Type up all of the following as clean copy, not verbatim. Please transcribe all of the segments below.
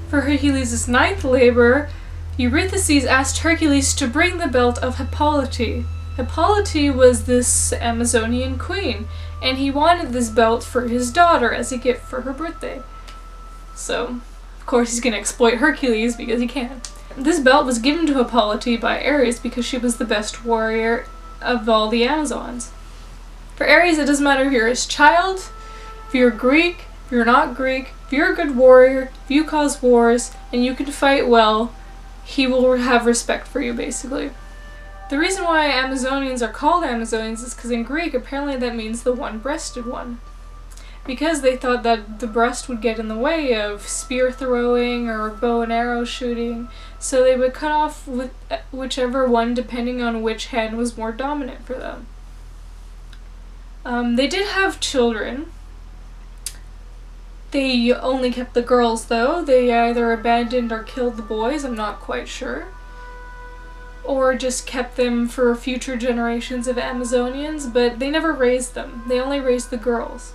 For Hercules' ninth labor, Eurystheus asked Hercules to bring the belt of Hippolyta. Hippolyta was this Amazonian queen, and he wanted this belt for his daughter as a gift for her birthday. So, of course he's gonna exploit Hercules because he can. This belt was given to Hippolyta by Ares because she was the best warrior of all the Amazons. For Ares, it doesn't matter if you're his child, if you're Greek, if you're not Greek, if you're a good warrior, if you cause wars, and you can fight well, he will have respect for you, basically. The reason why Amazonians are called Amazonians is because in Greek, apparently that means the one-breasted one. Because they thought that the breast would get in the way of spear throwing or bow and arrow shooting, so they would cut off with whichever one depending on which hand was more dominant for them. They did have children. They only kept the girls though. They either abandoned or killed the boys, I'm not quite sure. Or just kept them for future generations of Amazonians, but they never raised them. They only raised the girls.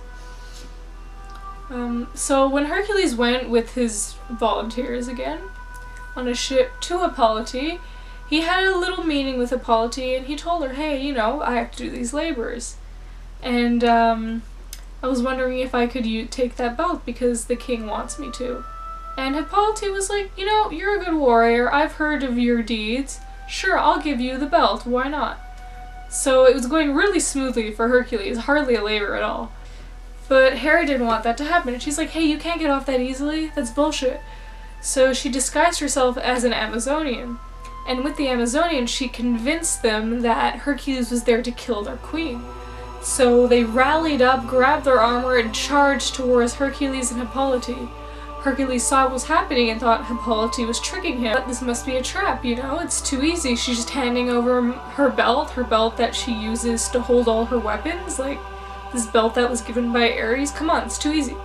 So when Hercules went with his volunteers again on a ship to Hippolyta, he had a little meeting with Hippolyta and he told her, hey, you know, I have to do these labors. And I was wondering if I could take that belt because the king wants me to. And Hippolyta was like, you know, you're a good warrior, I've heard of your deeds. Sure, I'll give you the belt, why not? So it was going really smoothly for Hercules, hardly a labor at all. But Hera didn't want that to happen, and she's like, hey, you can't get off that easily, that's bullshit. So she disguised herself as an Amazonian, and with the Amazonian she convinced them that Hercules was there to kill their queen. So they rallied up, grabbed their armor, and charged towards Hercules and Hippolyta. Hercules saw what was happening and thought Hippolyta was tricking him. But this must be a trap, you know? It's too easy. She's just handing over her belt that she uses to hold all her weapons. Like, this belt that was given by Ares. Come on, it's too easy.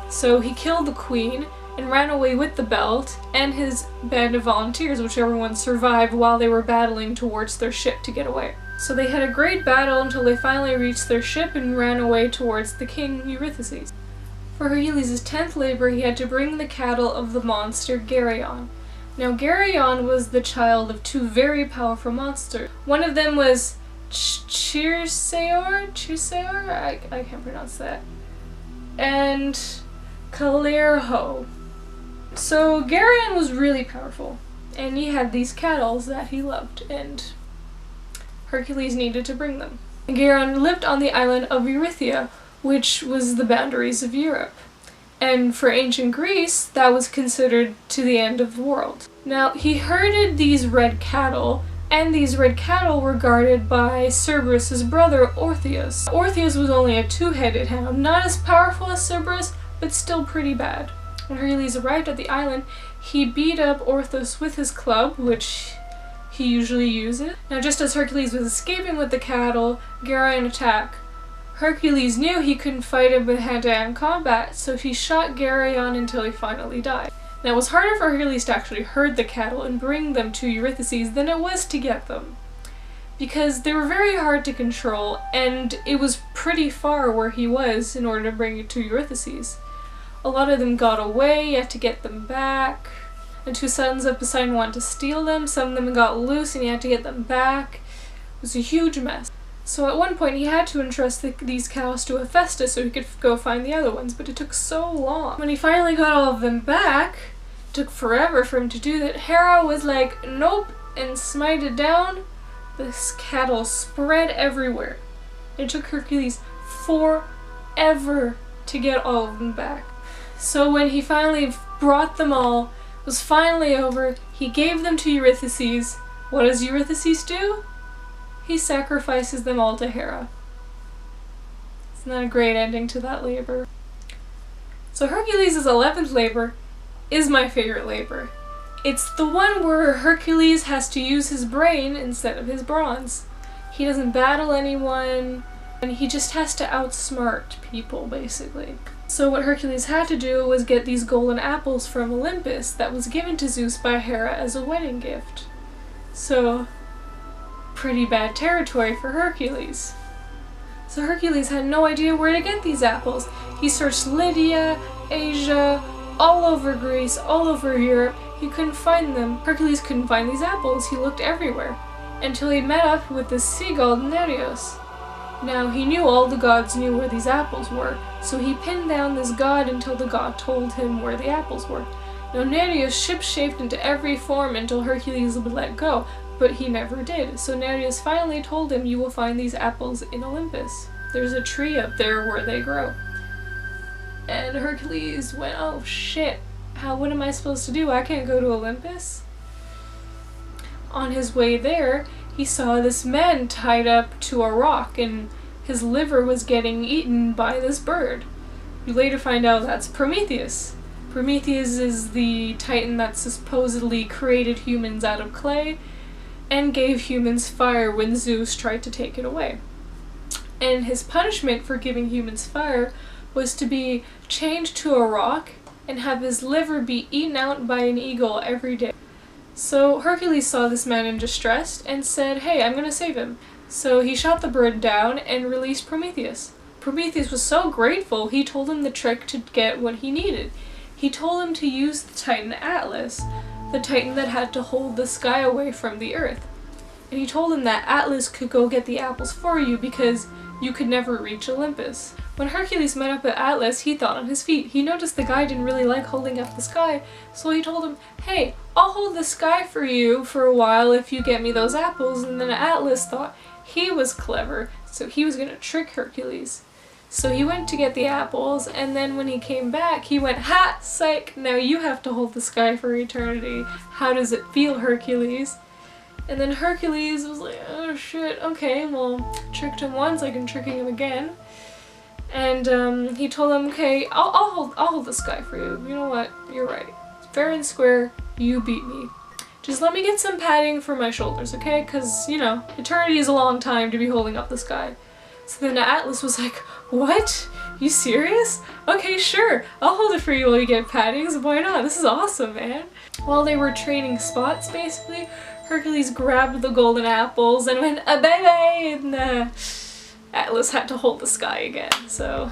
So he killed the queen and ran away with the belt and his band of volunteers, whichever one survived while they were battling towards their ship to get away. So they had a great battle until they finally reached their ship and ran away towards the king Eurystheus. For Hercules' 10th labor, he had to bring the cattle of the monster Geryon. Now Geryon was the child of two very powerful monsters. One of them was Chirseor? I can't pronounce that. And Kalerho. So Geryon was really powerful, and he had these cattle that he loved, and Hercules needed to bring them. Geryon lived on the island of Erythea, which was the boundaries of Europe. And for ancient Greece, that was considered to the end of the world. Now, he herded these red cattle, and these red cattle were guarded by Cerberus' brother, Orpheus. Orpheus was only a two-headed hound, not as powerful as Cerberus, but still pretty bad. When Hercules arrived at the island, he beat up Orpheus with his club, which he usually uses. Now, just as Hercules was escaping with the cattle, Geryon attacked. Hercules knew he couldn't fight him with hand-to-hand combat, so he shot Geryon until he finally died. Now, it was harder for Hercules to actually herd the cattle and bring them to Eurystheus than it was to get them, because they were very hard to control, and it was pretty far where he was in order to bring it to Eurystheus. A lot of them got away, you had to get them back, and two sons of Poseidon wanted to steal them, some of them got loose and he had to get them back. It was a huge mess. So at one point he had to entrust these cows to Hephaestus so he could go find the other ones, but it took so long. When he finally got all of them back, it took forever for him to do that. Hera was like, nope, and smited down. This cattle spread everywhere. It took Hercules forever to get all of them back. So when he finally brought them all, it was finally over, he gave them to Eurystheus. What does Eurystheus do? He sacrifices them all to Hera. Isn't that a great ending to that labor? So Hercules' 11th labor is my favorite labor. It's the one where Hercules has to use his brain instead of his bronze. He doesn't battle anyone, and he just has to outsmart people, basically. So what Hercules had to do was get these golden apples from Olympus that was given to Zeus by Hera as a wedding gift. So, pretty bad territory for Hercules. So Hercules had no idea where to get these apples. He searched Lydia, Asia, all over Greece, all over Europe. He couldn't find them. Hercules couldn't find these apples. He looked everywhere, until he met up with this seagull, Nereus. Now, he knew all the gods knew where these apples were, so he pinned down this god until the god told him where the apples were. Now, Nereus ship-shaped into every form until Hercules would let go, but he never did. So Nereus finally told him, "You will find these apples in Olympus. There's a tree up there where they grow." And Hercules went, "Oh shit, what am I supposed to do? I can't go to Olympus?" On his way there, he saw this man tied up to a rock, and his liver was getting eaten by this bird. You later find out that's Prometheus. Prometheus is the titan that supposedly created humans out of clay and gave humans fire when Zeus tried to take it away. And his punishment for giving humans fire was to be chained to a rock and have his liver be eaten out by an eagle every day. So Hercules saw this man in distress and said, "Hey, I'm gonna save him." So he shot the bird down and released Prometheus. Prometheus was so grateful, he told him the trick to get what he needed. He told him to use the titan Atlas, the titan that had to hold the sky away from the earth. And he told him that Atlas could go get the apples for you because you could never reach Olympus. When Hercules met up with Atlas, he thought on his feet. He noticed the guy didn't really like holding up the sky, so he told him, "Hey, I'll hold the sky for you for a while if you get me those apples." And then Atlas thought he was clever, so he was gonna trick Hercules. So he went to get the apples, and then when he came back, he went, "Ha! Psych! Now you have to hold the sky for eternity. How does it feel, Hercules?" And then Hercules was like, "Oh shit, okay, well, tricked him once, I can trick him again." And he told him, "Okay, I'll hold the sky for you. You know what? You're right. Fair and square, you beat me. Just let me get some padding for my shoulders, okay? Because, you know, eternity is a long time to be holding up the sky." So then Atlas was like, "What? You serious? Okay, sure. I'll hold it for you while you get paddings. Why not? This is awesome, man." While they were trading spots, basically, Hercules grabbed the golden apples and went, "Bye-bye!" And Atlas had to hold the sky again, so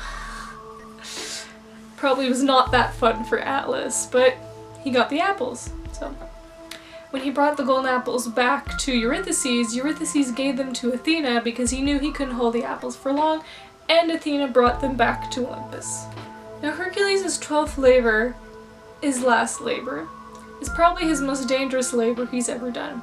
probably was not that fun for Atlas, but he got the apples. So when he brought the golden apples back to Eurystheus gave them to Athena because he knew he couldn't hold the apples for long, and Athena brought them back to Olympus. Now Hercules' 12th labor, his last labor, is probably his most dangerous labor he's ever done.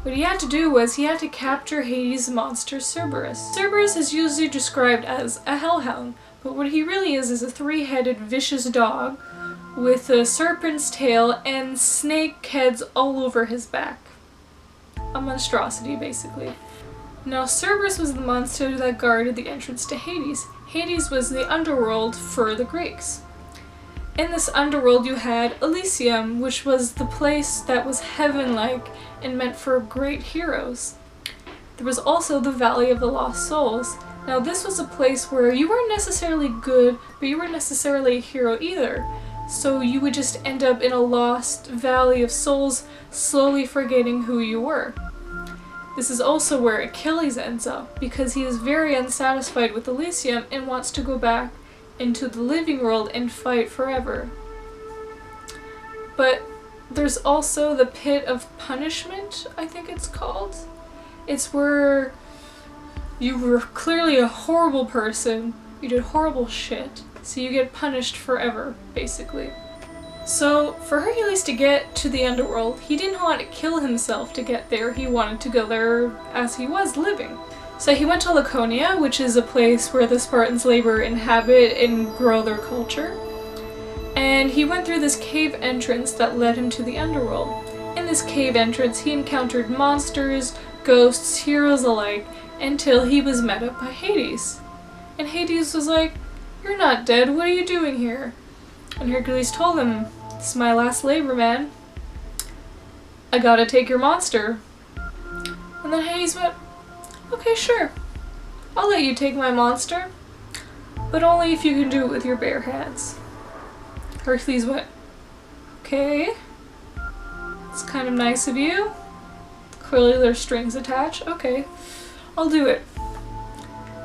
What he had to do was he had to capture Hades' monster Cerberus. Cerberus is usually described as a hellhound, but what he really is a three-headed vicious dog with a serpent's tail and snake heads all over his back. A monstrosity, basically. Now, Cerberus was the monster that guarded the entrance to Hades. Hades was the underworld for the Greeks. In this underworld you had Elysium, which was the place that was heaven-like and meant for great heroes. There was also the Valley of the Lost Souls. Now this was a place where you weren't necessarily good, but you weren't necessarily a hero either. So you would just end up in a lost valley of souls, slowly forgetting who you were. This is also where Achilles ends up, because he is very unsatisfied with Elysium and wants to go back into the living world and fight forever. But there's also the Pit of Punishment, I think it's called. It's where you were clearly a horrible person, you did horrible shit, so you get punished forever, basically. So, for Hercules to get to the underworld, he didn't want to kill himself to get there, he wanted to go there as he was living. So he went to Laconia, which is a place where the Spartans labor, inhabit, and grow their culture. And he went through this cave entrance that led him to the underworld. In this cave entrance, he encountered monsters, ghosts, heroes alike, until he was met up by Hades. And Hades was like, "You're not dead, what are you doing here?" And Hercules told him, "This is my last labor, man. I gotta take your monster." And then Hades went, "Okay, sure. I'll let you take my monster, but only if you can do it with your bare hands." Hercules went, "Okay. It's kind of nice of you. Clearly there's strings attached. Okay, I'll do it."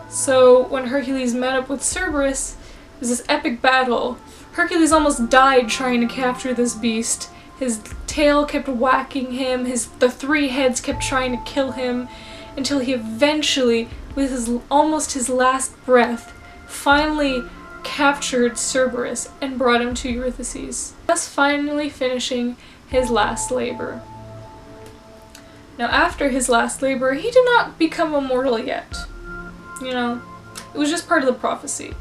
So when Hercules met up with Cerberus, it was this epic battle. Hercules almost died trying to capture this beast. His tail kept whacking him, the 3 heads kept trying to kill him, until he eventually, with almost his last breath, finally captured Cerberus and brought him to Eurystheus, thus finally finishing his last labor. Now after his last labor, he did not become immortal yet. You know, it was just part of the prophecy.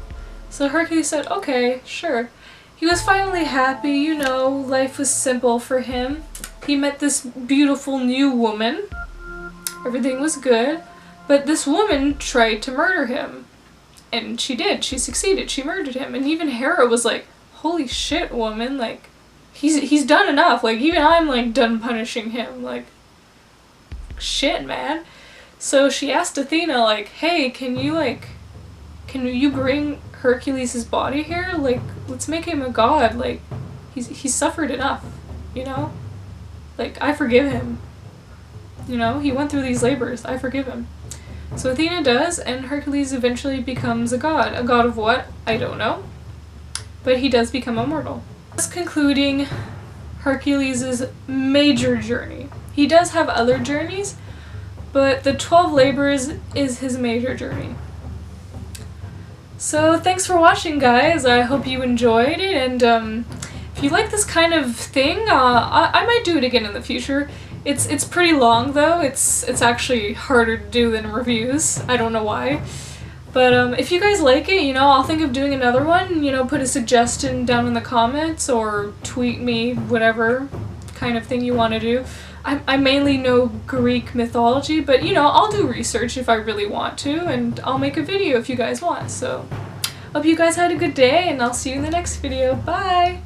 So Hercules said, okay, sure. He was finally happy, you know, life was simple for him. He met this beautiful new woman. Everything was good. But this woman tried to murder him. And she did. She succeeded. She murdered him. And even Hera was like, holy shit, woman, like, he's done enough. Like, even I'm, like, done punishing him. Like, shit, man. So she asked Athena, like, hey, can you bring Hercules' body here? Like, let's make him a god. Like, he's suffered enough, you know? Like, I forgive him. You know, he went through these labors. I forgive him. So Athena does, and Hercules eventually becomes a god. A god of what? I don't know. But he does become immortal. Thus concluding Hercules' major journey. He does have other journeys, but the 12 labors is his major journey. So thanks for watching, guys. I hope you enjoyed it, and if you like this kind of thing, I might do it again in the future. It's pretty long though. It's actually harder to do than reviews. I don't know why. But if you guys like it, you know, I'll think of doing another one. You know, put a suggestion down in the comments or tweet me, whatever kind of thing you want to do. I mainly know Greek mythology, but you know, I'll do research if I really want to, and I'll make a video if you guys want. So, hope you guys had a good day, and I'll see you in the next video. Bye!